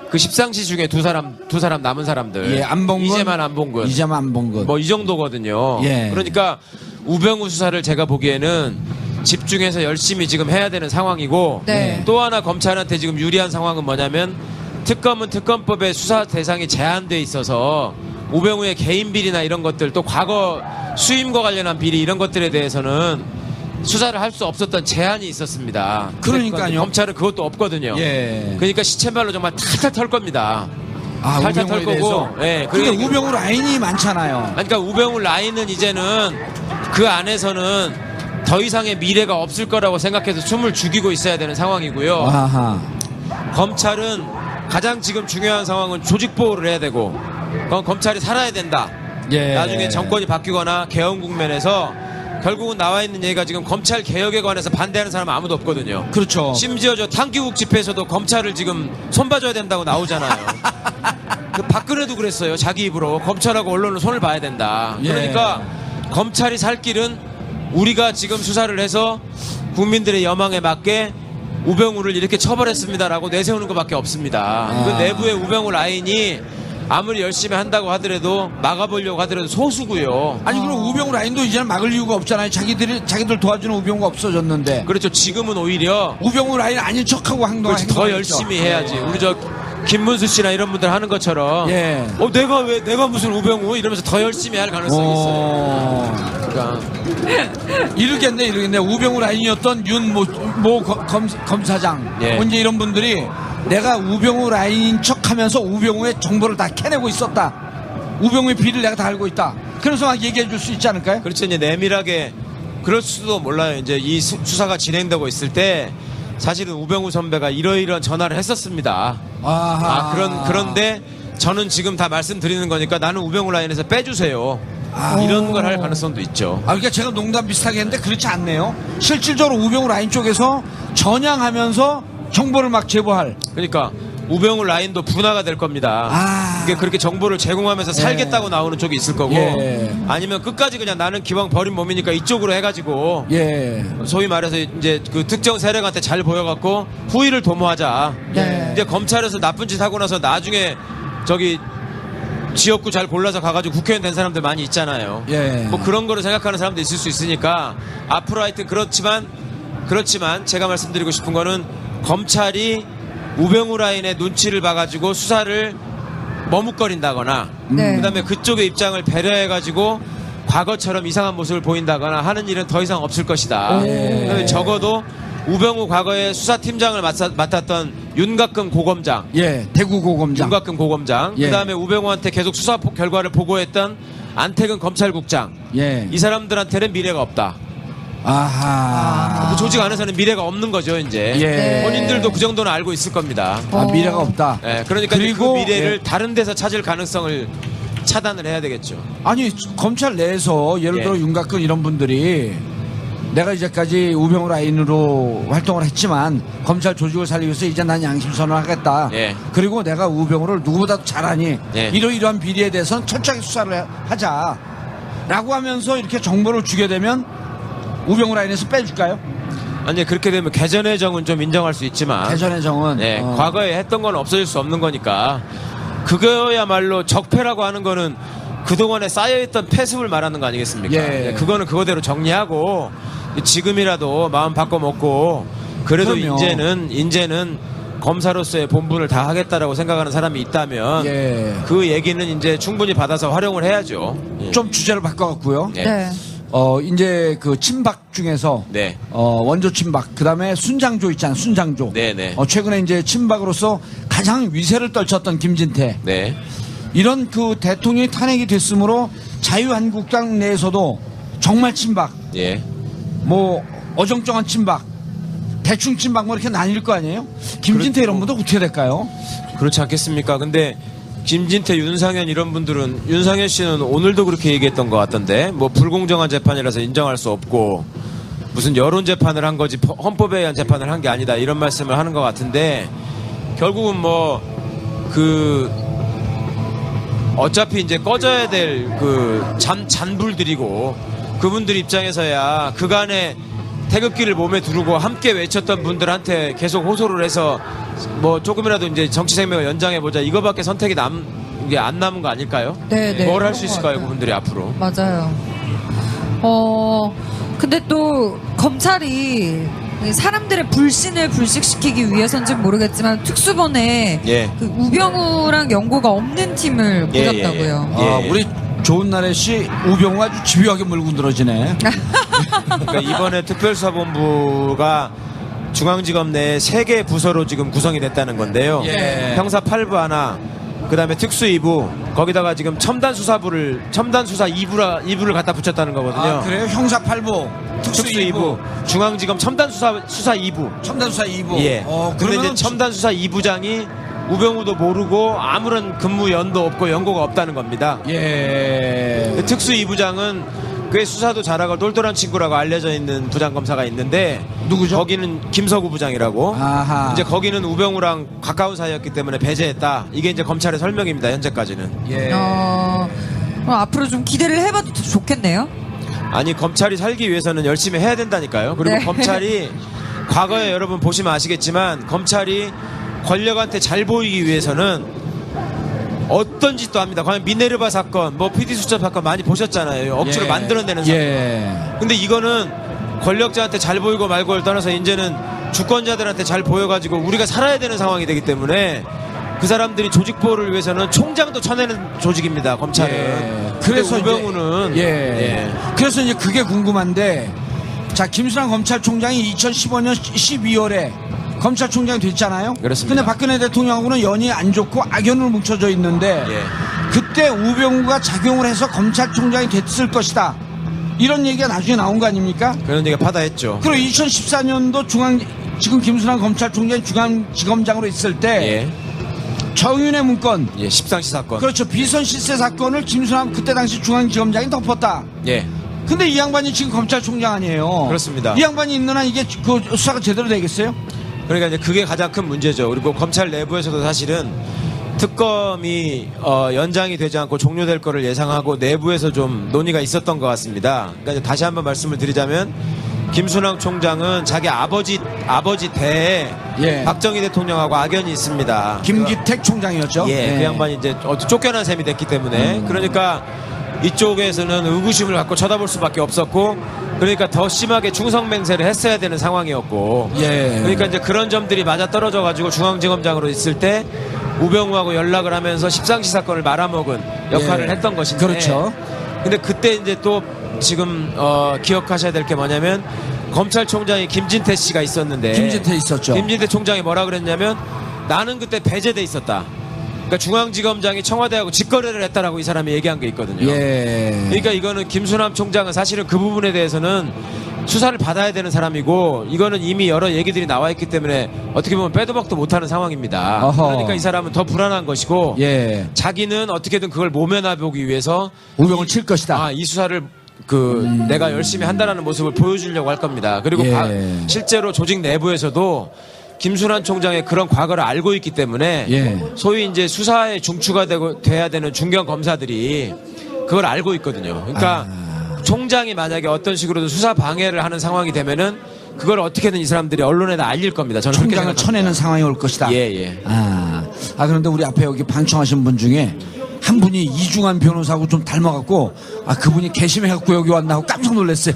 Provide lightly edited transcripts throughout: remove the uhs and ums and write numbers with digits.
그 십상시 중에 두 사람 남은 사람들. 예, 안봉근, 이재만 안봉근. 이재만 안봉근. 뭐 이 정도거든요. 예. 그러니까 우병우 수사를 제가 보기에는 집중해서 열심히 지금 해야 되는 상황이고 네. 또 하나 검찰한테 지금 유리한 상황은 뭐냐면 특검은 특검법에 수사 대상이 제한돼 있어서 우병우의 개인 비리나 이런 것들 또 과거 수임과 관련한 비리 이런 것들에 대해서는 수사를 할 수 없었던 제한이 있었습니다. 그러니까요. 검찰은 그것도 없거든요. 예. 그러니까 시체말로 정말 탈탈 털 겁니다. 아, 탈탈 털 우병우에 거고. 대해서. 예. 근데 우병우 라인이 많잖아요. 그러니까 우병우 라인은 이제는 그 안에서는 더 이상의 미래가 없을 거라고 생각해서 숨을 죽이고 있어야 되는 상황이고요. 아하. 검찰은 가장 지금 중요한 상황은 조직 보호를 해야 되고 그건 검찰이 살아야 된다. 예. 나중에 정권이 바뀌거나 개헌 국면에서 결국은 나와 있는 얘기가 지금 검찰 개혁에 관해서 반대하는 사람은 아무도 없거든요. 그렇죠. 심지어 저 탕기국 집회에서도 검찰을 지금 손봐줘야 된다고 나오잖아요. 그 박근혜도 그랬어요. 자기 입으로 검찰하고 언론은 손을 봐야 된다. 예. 그러니까 검찰이 살 길은 우리가 지금 수사를 해서 국민들의 여망에 맞게 우병우를 이렇게 처벌했습니다라고 내세우는 것밖에 없습니다. 그 내부의 우병우 라인이 아무리 열심히 한다고 하더라도 막아보려고 하더라도 소수고요. 아니 그럼 우병우 라인도 이제는 막을 이유가 없잖아요. 자기들 도와주는 우병우가 없어졌는데. 그렇죠. 지금은 오히려 우병우 라인 아닌 척하고 그렇지, 더 열심히 해야지. 우리 저 김문수 씨나 이런 분들 하는 것처럼 예. 내가 무슨 우병우 이러면서 더 열심히 할 가능성이 있어요. 그러니까 이르겠네. 우병우 라인이었던 윤모 검사장, 예. 이제 이런 분들이 내가 우병우 라인인 척하면서 우병우의 정보를 다 캐내고 있었다. 우병우의 비리를 내가 다 알고 있다. 그래서 막 얘기해 줄 수 있지 않을까요? 그렇죠. 이제 내밀하게 그럴 수도 몰라요. 이제 이 수사가 진행되고 있을 때 사실은 우병우 선배가 이러이러한 전화를 했었습니다. 그런데 저는 지금 다 말씀드리는 거니까 나는 우병우 라인에서 빼주세요. 이런 걸 할 가능성도 있죠. 그러니까 제가 농담 비슷하게 했는데 그렇지 않네요. 실질적으로 우병우 라인 쪽에서 전향하면서 정보를 막 제보할. 그러니까 우병우 라인도 분화가 될 겁니다. 이게 그렇게 정보를 제공하면서 살겠다고 나오는 쪽이 있을 거고 예. 아니면 끝까지 그냥 나는 기왕 버린 몸이니까 이쪽으로 해가지고 예. 소위 말해서 이제 그 특정 세력한테 잘 보여갖고 후위를 도모하자. 네. 이제 검찰에서 나쁜 짓 하고 나서 나중에 저기 지역구 잘 골라서 가가지고 국회의원 된 사람들 많이 있잖아요. 예. 뭐 그런 거를 생각하는 사람도 있을 수 있으니까 앞으로 하여튼 그렇지만 제가 말씀드리고 싶은 거는 검찰이 우병우 라인의 눈치를 봐가지고 수사를 머뭇거린다거나 네. 그다음에 그쪽의 입장을 배려해가지고 과거처럼 이상한 모습을 보인다거나 하는 일은 더 이상 없을 것이다. 그다음에 적어도 우병우 과거에 수사팀장을 맡았던 윤곽근 고검장, 예. 대구 고검장. 윤곽근 고검장, 예. 그다음에 우병우한테 계속 수사 결과를 보고했던 안태근 검찰국장, 예. 이 사람들한테는 미래가 없다. 아하. 그 조직 안에서는 미래가 없는 거죠, 이제. 예. 본인들도 그 정도는 알고 있을 겁니다. 미래가 없다. 예, 그러니까 그리고 그 미래를 예. 다른 데서 찾을 가능성을 차단을 해야 되겠죠. 아니 검찰 내에서 예를 들어 예. 윤곽근 이런 분들이 내가 이제까지 우병우 라인으로 활동을 했지만 검찰 조직을 살리기 위해서 이제 난 양심 선언하겠다. 예. 그리고 내가 우병우를 누구보다도 잘하니 예. 이러이러한 비리에 대해서는 철저하게 수사를 하자. 라고 하면서 이렇게 정보를 주게 되면 우병우 라인에서 빼줄까요? 아니 그렇게 되면 개전의 정은 좀 인정할 수 있지만 개전의 정은 예, 과거에 했던 건 없어질 수 없는 거니까 그거야말로 적폐라고 하는 거는 그동안에 쌓여있던 패습을 말하는 거 아니겠습니까? 예. 예, 그거는 그거대로 정리하고 지금이라도 마음 바꿔먹고 그래도 그럼요. 이제는 검사로서의 본분을 다 하겠다라고 생각하는 사람이 있다면 예. 그 얘기는 이제 충분히 받아서 활용을 해야죠. 예. 좀 주제를 바꿔갖고요. 예. 네. 이제 그 친박 중에서 네. 원조 친박 그다음에 순장조 있잖아요. 순장조. 네네. 최근에 이제 친박으로서 가장 위세를 떨쳤던 김진태. 네. 이런 그 대통령이 탄핵이 됐으므로 자유한국당 내에서도 정말 친박, 예. 뭐 어정쩡한 친박, 대충 친박 뭐 이렇게 나뉠 거 아니에요? 김진태 이런 분들 어떻게 될까요? 그렇지 않겠습니까? 근데 김진태, 윤상현 이런 분들은 윤상현 씨는 오늘도 그렇게 얘기했던 것 같던데 뭐 불공정한 재판이라서 인정할 수 없고 무슨 여론 재판을 한 거지 헌법에 의한 재판을 한 게 아니다 이런 말씀을 하는 것 같은데 결국은 뭐 그 어차피 이제 꺼져야 될 그 잔불들이고 그분들 입장에서야 그간의 태극기를 몸에 두르고 함께 외쳤던 분들한테 계속 호소를 해서 뭐 조금이라도 이제 정치 생명을 연장해 보자 이거밖에 선택이 이게 안 남은 거 아닐까요? 네, 뭘 할 수 그런 것 있을까요, 같아요. 그분들이 앞으로? 맞아요. 근데 또 검찰이 사람들의 불신을 불식시키기 위해서인지 모르겠지만 특수본에 예. 그 우병우랑 연고가 없는 팀을 예, 꽂았다고요. 예, 예. 아, 우리 좋은 날에 씨 우병우가 아주 집요하게 물고 늘어지네. 그러니까 이번에 특별수사본부가 중앙지검 내에 3개 부서로 지금 구성이 됐다는 건데요. 예. 형사 8부 하나, 그 다음에 특수 2부, 거기다가 지금 첨단 수사 2부를 갖다 붙였다는 거거든요. 아, 그래요? 형사 8부, 특수 특수 2부, 2부, 중앙지검 첨단 수사 2부. 첨단수사 2부. 예. 근데 이제 첨단 수사 2부장이 우병우도 모르고 아무런 근무 연도 없고 연고가 없다는 겁니다. 예. 특수 2부장은 꽤 수사도 잘하고 똘똘한 친구라고 알려져 있는 부장검사가 있는데 누구죠? 거기는 김서구 부장이라고. 아하. 이제 거기는 우병우랑 가까운 사이였기 때문에 배제했다. 이게 이제 검찰의 설명입니다. 현재까지는. 예. 그럼 앞으로 좀 기대를 해봐도 좋겠네요. 아니 검찰이 살기 위해서는 열심히 해야 된다니까요. 그리고 네. 검찰이 과거에 여러분 보시면 아시겠지만 검찰이 권력한테 잘 보이기 위해서는 어떤 짓도 합니다. 과연 미네르바 사건, 뭐 PD 수첩 사건 많이 보셨잖아요. 억지로 예. 만들어내는 사건. 예. 근데 이거는 권력자한테 잘 보이고 말고를 떠나서 이제는 주권자들한테 잘 보여가지고 우리가 살아야 되는 상황이 되기 때문에 그 사람들이 조직 보호를 위해서는 총장도 쳐내는 조직입니다. 검찰은. 예. 그래서 이제- 우병우는 예. 그래서 이제 그게 궁금한데, 자, 김수남 검찰총장이 2015년 12월에 검찰총장이 됐잖아요. 그렇습니다. 근데 박근혜 대통령하고는 연이 안 좋고 악연으로 뭉쳐져 있는데, 예. 그때 우병우가 작용을 해서 검찰총장이 됐을 것이다. 이런 얘기가 나중에 나온 거 아닙니까? 그런 얘기가 파다했죠. 그리고 2014년도 지금 김수남 검찰총장이 중앙지검장으로 있을 때, 예. 정윤의 문건, 예, 십상시 사건. 그렇죠. 비선 실세 사건을 김수남 그때 당시 중앙지검장이 덮었다. 예. 근데 이 양반이 지금 검찰총장 아니에요. 그렇습니다. 이 양반이 있는 한 이게 그 수사가 제대로 되겠어요? 그러니까 이제 그게 가장 큰 문제죠. 그리고 검찰 내부에서도 사실은 특검이 연장이 되지 않고 종료될 거를 예상하고 내부에서 좀 논의가 있었던 것 같습니다. 그러니까 이제 다시 한번 말씀을 드리자면 김순왕 총장은 자기 아버지 대에 예. 박정희 대통령하고 악연이 있습니다. 김기택 총장이었죠. 예, 예. 그 양반이 이제 쫓겨난 셈이 됐기 때문에 그러니까 이쪽에서는 의구심을 갖고 쳐다볼 수밖에 없었고 그러니까 더 심하게 충성맹세를 했어야 되는 상황이었고 예. 그러니까 이제 그런 점들이 맞아 떨어져 가지고 중앙지검장으로 있을 때 우병우하고 연락을 하면서 십상시 사건을 말아먹은 역할을 예. 했던 것인데 그렇죠. 근데 그때 이제 또 지금 기억하셔야 될 게 뭐냐면 검찰총장이 김진태 씨가 있었는데 김진태 있었죠. 김진태 총장이 뭐라 그랬냐면 나는 그때 배제돼 있었다. 그러니까 중앙지검장이 청와대하고 직거래를 했다라고 이 사람이 얘기한 게 있거든요. 예. 그러니까 이거는 김수남 총장은 사실은 그 부분에 대해서는 수사를 받아야 되는 사람이고 이거는 이미 여러 얘기들이 나와 있기 때문에 어떻게 보면 빼도 박도 못하는 상황입니다. 어허. 그러니까 이 사람은 더 불안한 것이고 예. 자기는 어떻게든 그걸 모면해 보기 위해서 우병우를 칠 것이다. 이 수사를 내가 열심히 한다라는 모습을 보여주려고 할 겁니다. 그리고 예. 실제로 조직 내부에서도 김순환 총장의 그런 과거를 알고 있기 때문에 예. 소위 이제 수사에 중추가 돼야 되는 중견 검사들이 그걸 알고 있거든요. 그러니까 총장이 만약에 어떤 식으로든 수사 방해를 하는 상황이 되면은 그걸 어떻게든 이 사람들이 언론에다 알릴 겁니다. 저는 그렇게 총장을 생각합니다. 쳐내는 상황이 올 것이다. 예. 그런데 우리 앞에 여기 방청하신 분 중에 한 분이 이중환 변호사하고 좀 닮아갖고 그분이 개심해갖고 여기 왔나 하고 깜짝 놀랐어요.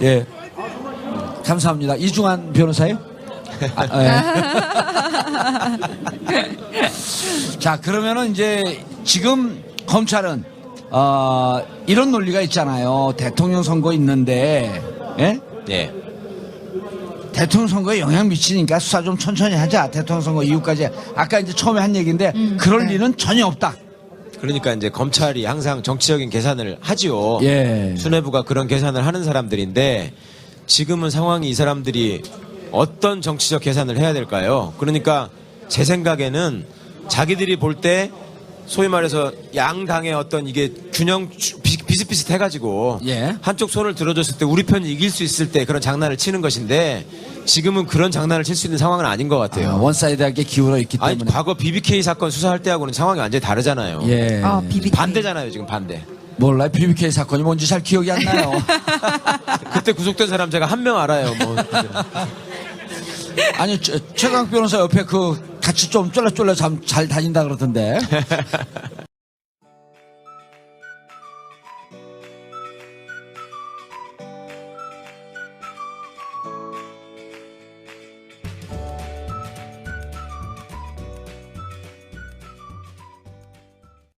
예. 감사합니다. 이중환 변호사요? 자, 그러면은 이제 지금 검찰은 이런 논리가 있잖아요. 대통령 선거 있는데, 예? 예. 대통령 선거에 영향 미치니까 수사 좀 천천히 하자. 대통령 선거 이후까지. 아까 이제 처음에 한 얘기인데 그럴 네. 리는 전혀 없다. 그러니까 이제 검찰이 항상 정치적인 계산을 하지요. 예. 수뇌부가 그런 계산을 하는 사람들인데 지금은 상황이 이 사람들이 어떤 정치적 계산을 해야 될까요? 그러니까 제 생각에는 자기들이 볼 때 소위 말해서 양당의 어떤 이게 균형 비슷비슷해가지고 예. 한쪽 손을 들어줬을 때 우리 편이 이길 수 있을 때 그런 장난을 치는 것인데 지금은 그런 장난을 칠 수 있는 상황은 아닌 것 같아요. 원사이드하게 기울어 있기 때문에. 아니 과거 BBK 사건 수사할 때하고는 상황이 완전히 다르잖아요. 예. BBK. 반대잖아요 지금 반대. 몰라요. BBK 사건이 뭔지 잘 기억이 안 나요. 그때 구속된 사람 제가 한 명 알아요. 뭐. 아니 최강 변호사 옆에 그 같이 좀 쫄래쫄래 잘 다닌다 그러던데.